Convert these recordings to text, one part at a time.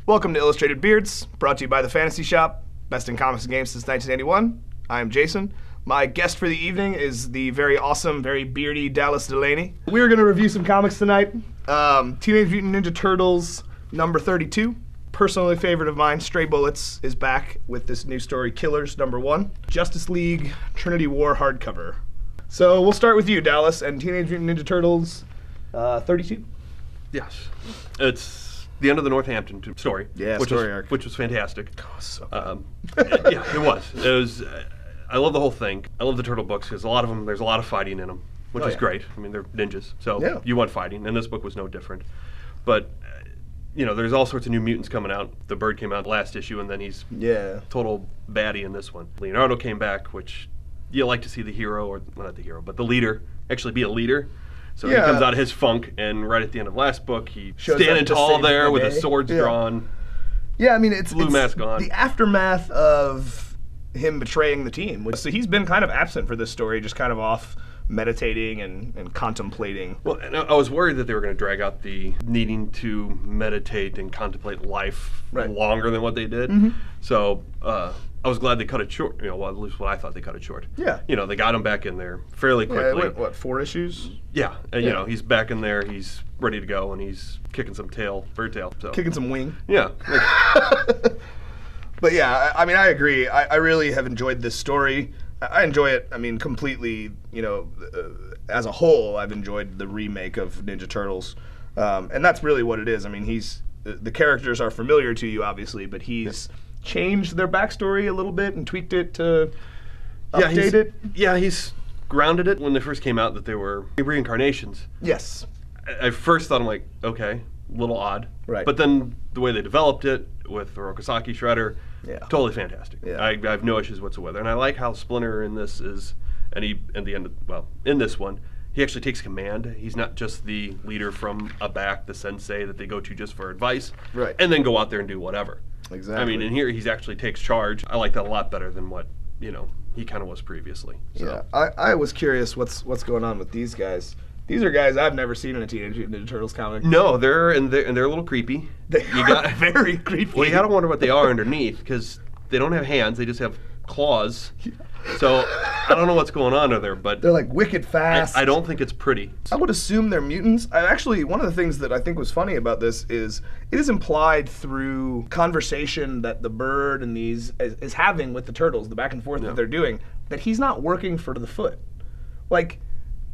Welcome to Illustrated Beards, brought to you by the Fantasy Shop, best in comics and games since 1981. I am Jason. My guest for the evening is the very awesome, very beardy Dallas Delaney. We're going to review some comics tonight. Teenage Mutant Ninja Turtles number 32. Personally favorite of mine, Stray Bullets, is back with this new story, Killers number 1. Justice League Trinity War hardcover. So we'll start with you, Dallas, and Teenage Mutant Ninja Turtles 32. Yes. It's the end of the Northampton story. Yeah, arc. Which was fantastic. Oh, so yeah, it was. I love the whole thing. I love the Turtle books because a lot of them, there's a lot of fighting in them, which is great. I mean, they're ninjas, so you want fighting, and this book was no different. But, there's all sorts of new mutants coming out. The Bird came out last issue, and then he's total baddie in this one. Leonardo came back, which you like to see the hero, or well, not the hero, but the leader, actually be a leader. So he comes out of his funk, and right at the end of last book, he standing tall there with his swords drawn. Yeah, I mean, it's blue mask on. The aftermath of him betraying the team. So he's been kind of absent for this story, just kind of off meditating and contemplating. Well, and I was worried that they were going to drag out the needing to meditate and contemplate life longer than what they did. Mm-hmm. So I was glad they cut it short. Well, at least what I thought they cut it short. Yeah. They got him back in there fairly quickly. Yeah, what, 4 issues? Yeah. And, he's back in there. He's ready to go, and he's kicking some bird tail. So. Kicking some wing. Yeah. But yeah, I mean, I agree. I really have enjoyed this story. I enjoy it, completely, as a whole, I've enjoyed the remake of Ninja Turtles. And that's really what it is. I mean, the characters are familiar to you, obviously, but he's changed their backstory a little bit and tweaked it to update it. Yeah, he's grounded it when they first came out that they were reincarnations. Yes. I first thought, I'm like, okay, a little odd. Right. But then the way they developed it with the Rokasaki Shredder, totally fantastic. Yeah. I have no issues whatsoever. And I like how Splinter in this is, and he, at the end in this one, he actually takes command. He's not just the leader from a back, the sensei that they go to just for advice, and then go out there and do whatever. Exactly. I mean, in here, he actually takes charge. I like that a lot better than what, he kind of was previously. So. Yeah, I was curious what's going on with these guys. These are guys I've never seen in a Teenage Mutant Ninja Turtles comic. No, they're a little creepy. They are very creepy. Well, you gotta wonder what they are underneath, because they don't have hands, they just have claws. So, I don't know what's going on there, but... They're like wicked fast. I don't think it's pretty. I would assume they're mutants. One of the things that I think was funny about this is it is implied through conversation that the Bird and these is having with the Turtles, the back and forth that they're doing, that he's not working for the Foot. Like,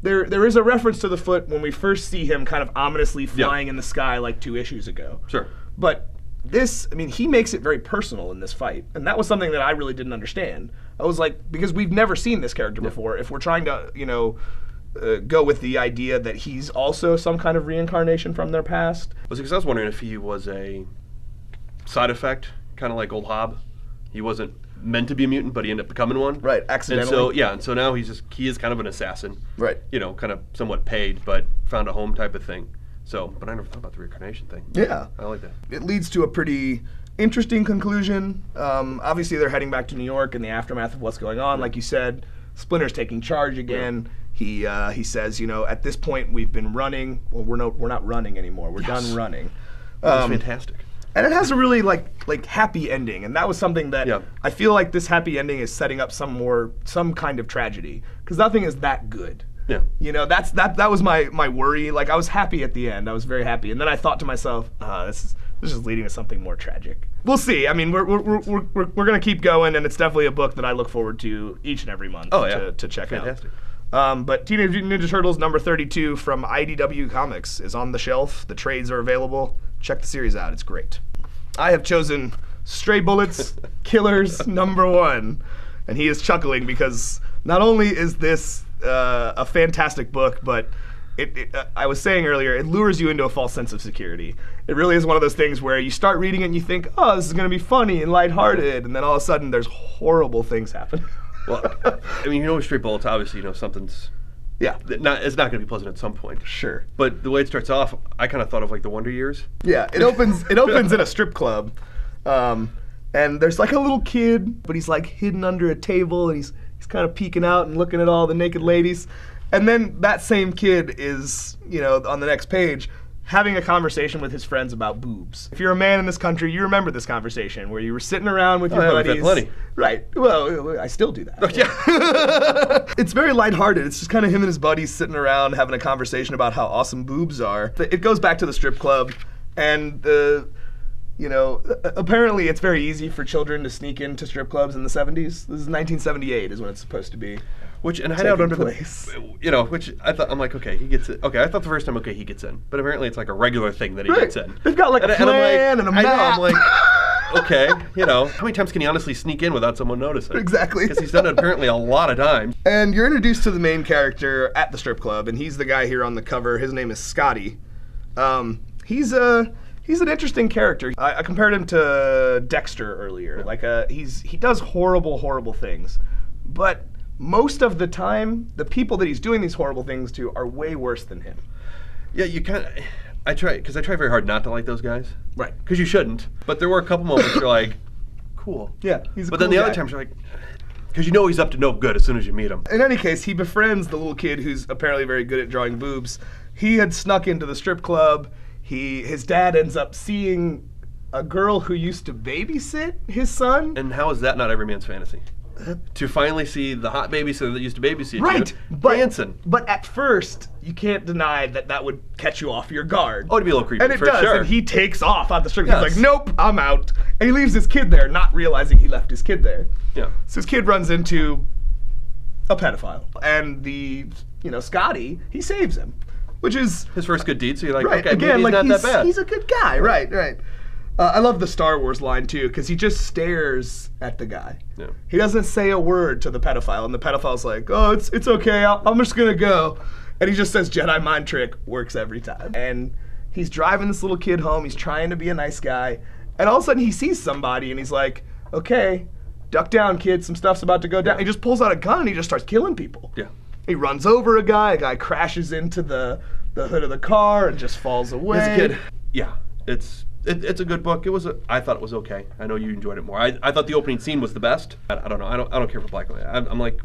there is a reference to the Foot when we first see him kind of ominously flying in the sky like 2 issues ago. Sure. But this, he makes it very personal in this fight. And that was something that I really didn't understand. I was like, because we've never seen this character before, if we're trying to, go with the idea that he's also some kind of reincarnation from their past. Because I was wondering if he was a side effect, kind of like Old Hob. He wasn't meant to be a mutant, but he ended up becoming one. Right, accidentally. And so now he is kind of an assassin. Right. Kind of somewhat paid, but found a home type of thing. So, but I never thought about the reincarnation thing. Yeah. I like that. It leads to a pretty interesting conclusion. Obviously, they're heading back to New York in the aftermath of what's going on. Like you said, Splinter's taking charge again. Yeah. He says, at this point, we've been running. Well, we're not running anymore. We're done running. That's fantastic. And it has a really like happy ending, and that was something that I feel like this happy ending is setting up some kind of tragedy, because nothing is that good. Yeah. That was my worry. Like, I was happy at the end. I was very happy, and then I thought to myself, this is leading to something more tragic. We'll see. I mean, we're gonna keep going, and it's definitely a book that I look forward to each and every month to check fantastic. out. But Teenage Mutant Ninja Turtles number 32 from IDW Comics is on the shelf. The trades are available. Check the series out. It's great. I have chosen Stray Bullets Killers number 1. And he is chuckling because not only is this a fantastic book, but I was saying earlier, it lures you into a false sense of security. It really is one of those things where you start reading it and you think, oh, this is going to be funny and lighthearted, and then all of a sudden there's horrible things happen. Well, Stray Bullets, obviously, something's... Yeah. It's not going to be pleasant at some point. Sure. But the way it starts off, I kind of thought of like the Wonder Years. Yeah, it opens in a strip club. And there's like a little kid, but he's like hidden under a table, and he's kind of peeking out and looking at all the naked ladies. And then that same kid is, on the next page, having a conversation with his friends about boobs. If you're a man in this country, you remember this conversation where you were sitting around with your buddies. We've had plenty. Right. Well, I still do that. Oh, yeah. It's very lighthearted. It's just kind of him and his buddies sitting around having a conversation about how awesome boobs are. It goes back to the strip club, and apparently it's very easy for children to sneak into strip clubs in the 70s. This is 1978 is when it's supposed to be. Which and Hideout under place. Which I thought, I'm like, okay, he gets it. Okay, I thought the first time, okay, he gets in, but apparently it's like a regular thing that he gets in. They've got like a plan and a map. I'm like, okay, how many times can he honestly sneak in without someone noticing? Exactly. Because he's done it apparently a lot of times. And you're introduced to the main character at the strip club, and he's the guy here on the cover. His name is Scotty. He's an interesting character. I compared him to Dexter earlier. He does horrible things, but most of the time, the people that he's doing these horrible things to are way worse than him. Yeah, I try very hard not to like those guys. Right. Because you shouldn't. But there were a couple moments you're like, cool. Yeah, he's a But cool then the guy. other times you're like, because you know he's up to no good as soon as you meet him. In any case, he befriends the little kid who's apparently very good at drawing boobs. He had snuck into the strip club. His dad ends up seeing a girl who used to babysit his son. And how is that not every man's fantasy? To finally see the hot babysitter that used to babysit you dancing. But at first, you can't deny that would catch you off your guard. Oh, it'd be a little creepy, and it for does, sure. And he takes off out the strip. Yes. He's like, nope, I'm out. And he leaves his kid there, not realizing he left his kid there. Yeah. So his kid runs into a pedophile. And Scotty, he saves him. Which is his first good deed, so you're like, right, okay, again, maybe he's not that bad. He's a good guy, right. I love the Star Wars line, too, because he just stares at the guy. Yeah. He doesn't say a word to the pedophile, and the pedophile's like, oh, it's okay, I'm just going to go. And he just says, Jedi mind trick, works every time. And he's driving this little kid home, he's trying to be a nice guy, and all of a sudden he sees somebody, and he's like, okay, duck down, kid, some stuff's about to go down. He just pulls out a gun, and he just starts killing people. Yeah. He runs over a guy crashes into the hood of the car and just falls away. As a kid, yeah, it's a good book. I thought it was okay. I know you enjoyed it more. I thought the opening scene was the best. I don't know. I don't care for black and white. I'm like,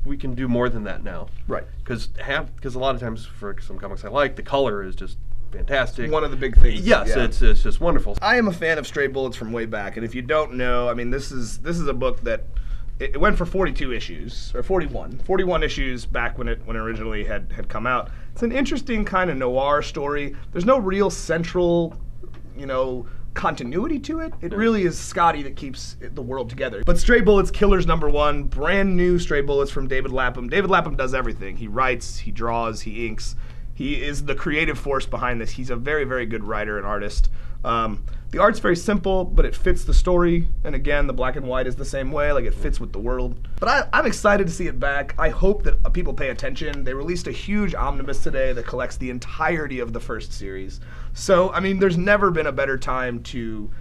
we can do more than that now. Right. Because a lot of times for some comics I like, the color is just fantastic. One of the big things. Yes, yeah. It's just wonderful. I am a fan of Stray Bullets from way back, and if you don't know, I mean, this is a book that it went for 42 issues or 41 issues back when it originally had come out. It's an interesting kind of noir story. There's no real central, continuity to it. It really is Scotty that keeps the world together. But Stray Bullets, Killers #1, brand new Stray Bullets from David Lapham. David Lapham does everything. He writes, he draws, he inks. He is the creative force behind this. He's a very, very good writer and artist. The art's very simple, but it fits the story. And again, the black and white is the same way, like it fits with the world. But I'm excited to see it back. I hope that people pay attention. They released a huge omnibus today that collects the entirety of the first series. So, I mean, there's never been a better time to,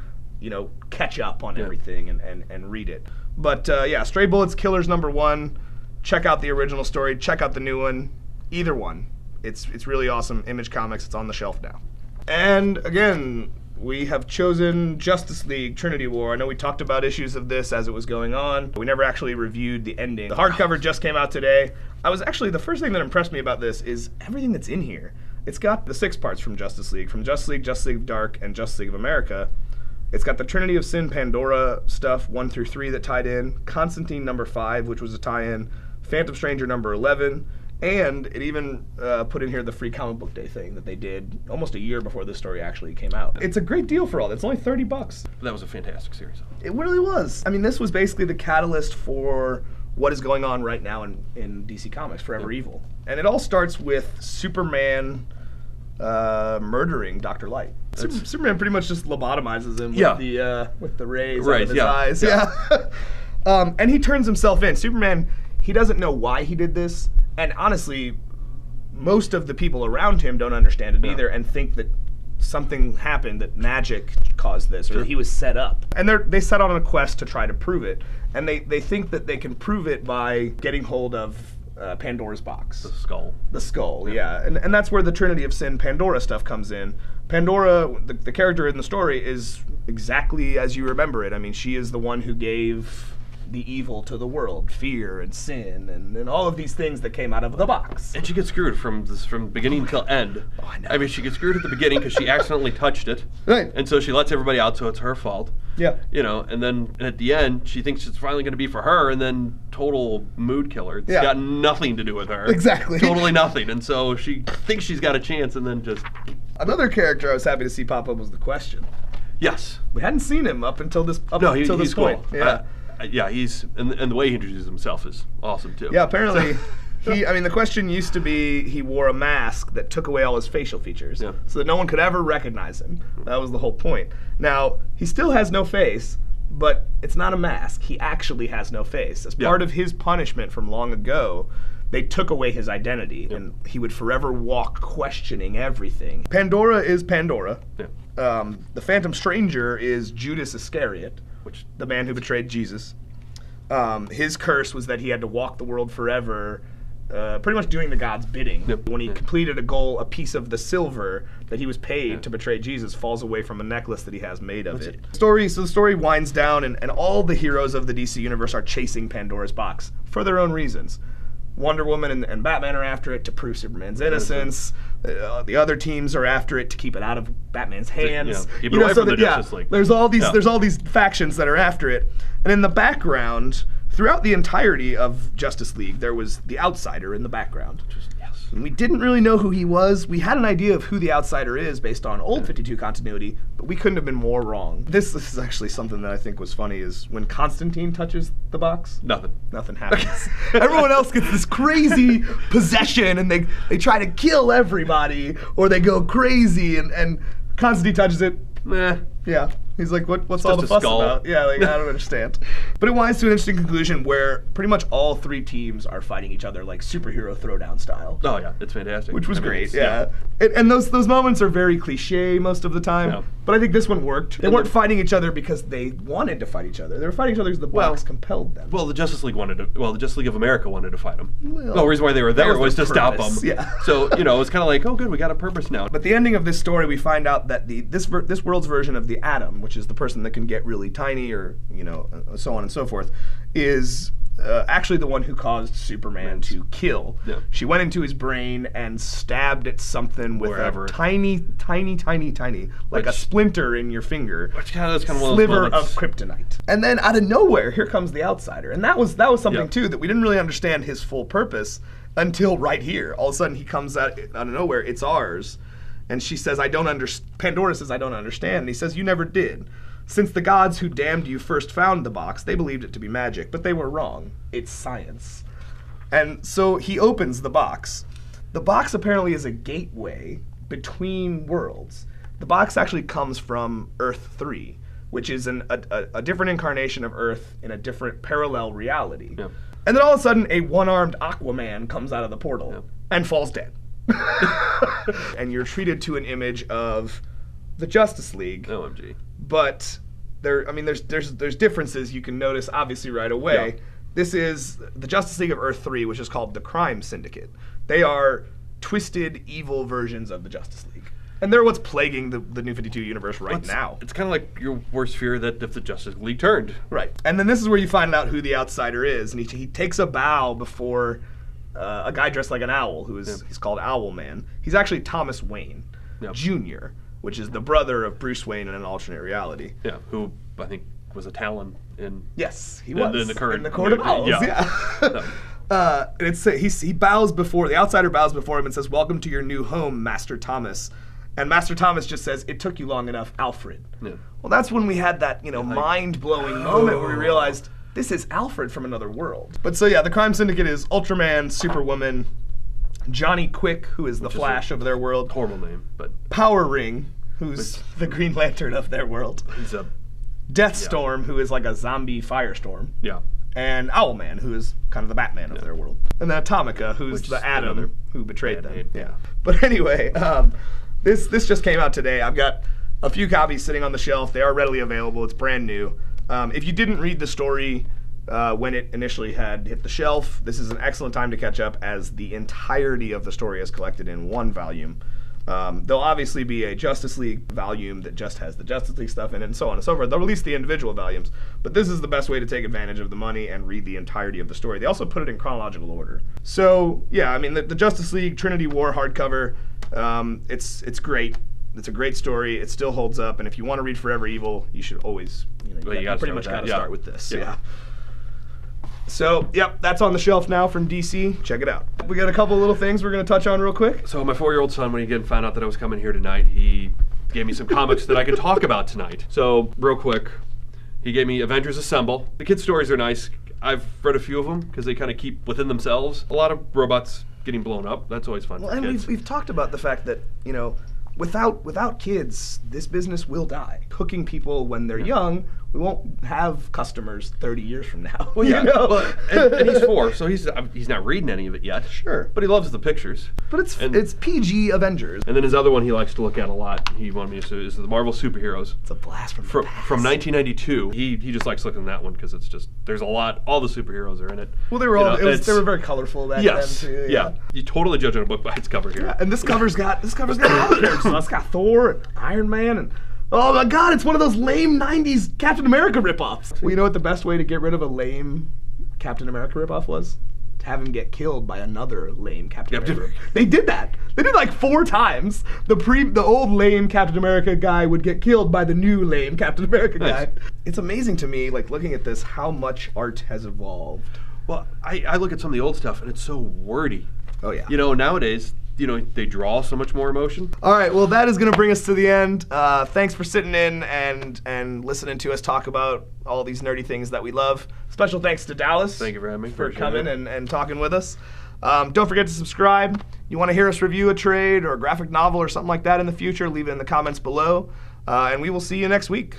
catch up on everything and read it. But yeah, Stray Bullets, Killers #1. Check out the original story. Check out the new one. Either one. It's really awesome. Image Comics. It's on the shelf now. And again, we have chosen Justice League Trinity War. I know we talked about issues of this as it was going on. We never actually reviewed the ending. The hardcover just came out today. The first thing that impressed me about this is everything that's in here. It's got the 6 parts from Justice League Justice League of Dark, and Justice League of America. It's got the Trinity of Sin Pandora stuff 1 through 3 that tied in, Constantine #5, which was a tie-in, Phantom Stranger #11, and it even put in here the free comic book day thing that they did almost a year before this story actually came out. It's a great deal for all that. It's only $30. That was a fantastic series. It really was. I mean, this was basically the catalyst for what is going on right now in DC Comics, Forever Evil. And it all starts with Superman murdering Dr. Light. Superman pretty much just lobotomizes him with the rays out of his eyes. Yeah. And he turns himself in. Superman, he doesn't know why he did this. And honestly, most of the people around him don't understand it either and think that something happened, that magic caused this, or that he was set up. And they set out on a quest to try to prove it. And they think that they can prove it by getting hold of Pandora's box. The skull, yeah. And that's where the Trinity of Sin Pandora stuff comes in. Pandora, the character in the story, is exactly as you remember it. I mean, she is the one who gave the evil to the world, fear and sin and all of these things that came out of the box. And she gets screwed from beginning till end. Oh, I know. I mean, she gets screwed at the beginning because she accidentally touched it. Right. And so she lets everybody out, so it's her fault. Yeah. You know, and then at the end, she thinks it's finally going to be for her, and then total mood killer. It's got nothing to do with her. Exactly. Totally nothing. And so she thinks she's got a chance, and then just... Another character I was happy to see pop up was the Question. Yes. We hadn't seen him up until this he's point. Cool. Yeah. He's and the way he introduces himself is awesome too. Yeah, apparently the Question used to be he wore a mask that took away all his facial features so that no one could ever recognize him. That was the whole point. Now, he still has no face, but it's not a mask. He actually has no face. As part of his punishment from long ago, they took away his identity, and he would forever walk questioning everything. Pandora is Pandora. Yeah. The Phantom Stranger is Judas Iscariot, the man who betrayed Jesus. His curse was that he had to walk the world forever, pretty much doing the God's bidding. When he completed a goal, a piece of the silver that he was paid to betray Jesus falls away from a necklace that he has made of it. So the story winds down, and all the heroes of the DC universe are chasing Pandora's box for their own reasons. Wonder Woman and Batman are after it to prove Superman's innocence. The other teams are after it to keep it out of Batman's hands. Keep it away from the Justice League. There's all these factions that are after it, and in the background, throughout the entirety of Justice League, there was the Outsider in the background. And we didn't really know who he was. We had an idea of who the Outsider is based on old 52 continuity, but we couldn't have been more wrong. This is actually something that I think was funny, is when Constantine touches the box, nothing happens. Everyone else gets this crazy possession, and they try to kill everybody, or they go crazy, and Constantine touches it. Yeah. He's like, what's all the fuss about? Yeah, like, I don't understand. But it winds to an interesting conclusion where pretty much all three teams are fighting each other like superhero throwdown style. Oh yeah, it's fantastic. Which was great, yeah. And those moments are very cliche most of the time, but I think this one worked. They weren't fighting each other because they wanted to fight each other. They were fighting each other because the box compelled them. Well, the Justice League the Justice League of America wanted to fight them. The reason why they were there was to stop them. Yeah. So, it was kind of like, oh good, we got a purpose now. But the ending of this story, we find out that this world's version of the Atom, which is the person that can get really tiny, or so on and so forth, is actually the one who caused Superman to kill. Yeah. She went into his brain and stabbed at something with a tiny, like a splinter in your finger, sliver of kryptonite. And then out of nowhere, here comes the Outsider, and that was something too that we didn't really understand his full purpose until right here. All of a sudden, he comes out of nowhere. It's ours. And she says, I don't understand. Pandora says, I don't understand. And he says, you never did. Since the gods who damned you first found the box, they believed it to be magic, but they were wrong. It's science. And so he opens the box. The box apparently is a gateway between worlds. The box actually comes from Earth 3, which is a different incarnation of Earth in a different parallel reality. Yeah. And then all of a sudden, a one-armed Aquaman comes out of the portal and falls dead. And you're treated to an image of the Justice League. OMG. But there's differences you can notice obviously right away. Yeah. This is the Justice League of Earth 3, which is called the Crime Syndicate. They are twisted, evil versions of the Justice League. And they're what's plaguing the New 52 universe now. It's kind of like your worst fear that if the Justice League turned. Right. And then this is where you find out who the Outsider is. And he takes a bow before a guy dressed like an owl, he's called Owlman. He's actually Thomas Wayne Jr., which is the brother of Bruce Wayne in an alternate reality. Yeah, who I think was a Talon in... Yes, he was. In the current... In the Court of Owls, he bows before... The Outsider bows before him and says, welcome to your new home, Master Thomas. And Master Thomas just says, it took you long enough, Alfred. Yeah. Well, that's when we had that, mind-blowing moment where we realized... This is Alfred from another world. But so yeah, the Crime Syndicate is Ultraman, Superwoman, Johnny Quick, who is the Flash of their world. Horrible name, but... Power Ring, who's the Green Lantern of their world. He's a... Deathstorm, who is like a zombie firestorm. Yeah. And Owlman, who is kind of the Batman of their world. And then Atomica, who's the Atom who betrayed them. Yeah. But anyway, this just came out today. I've got a few copies sitting on the shelf. They are readily available. It's brand new. If you didn't read the story when it initially had hit the shelf, this is an excellent time to catch up, as the entirety of the story is collected in one volume. There'll obviously be a Justice League volume that just has the Justice League stuff in it, and so on and so forth. They'll release the individual volumes, but this is the best way to take advantage of the money and read the entirety of the story. They also put it in chronological order. So yeah, I mean the Justice League Trinity War hardcover, it's great. It's a great story. It still holds up, and if you want to read Forever Evil, you should always, you pretty much got to start with this. Yeah. So, yep, that's on the shelf now from DC. Check it out. We got a couple little things we're going to touch on real quick. So my 4-year-old son, when he again found out that I was coming here tonight, he gave me some comics that I could talk about tonight. So, real quick, he gave me Avengers Assemble. The kids' stories are nice. I've read a few of them because they kind of keep within themselves. A lot of robots getting blown up. That's always fun. Well, and we've talked about the fact that, without kids, this business will die. Hooking people when they're young, we won't have customers 30 years from now. Well, yeah. Well, and he's 4, so he's not reading any of it yet. Sure. But he loves the pictures. But it's PG Avengers. And then his other one he likes to look at a lot, he wanted me to, is the Marvel Superheroes. It's a blast from the past. From 1992. He just likes looking at that one because it's just, there's a lot, all the superheroes are in it. Well, they were very colorful back then too. Yeah. You totally judge on a book by its cover here. Yeah, and this cover's got all the characters. So it's got Thor and Iron Man and oh my God, it's one of those lame 90s Captain America ripoffs. Well, you know what the best way to get rid of a lame Captain America ripoff was? To have him get killed by another lame Captain America. They did that. They did like 4 times. The old lame Captain America guy would get killed by the new lame Captain America guy. It's amazing to me, like looking at this, how much art has evolved. Well, I look at some of the old stuff and it's so wordy. Oh yeah. Nowadays, they draw so much more emotion. All right, well, that is going to bring us to the end. Thanks for sitting in and listening to us talk about all these nerdy things that we love. Special thanks to Dallas. Thank you for having me. For coming and talking with us. Don't forget to subscribe. You want to hear us review a trade or a graphic novel or something like that in the future, leave it in the comments below. And we will see you next week.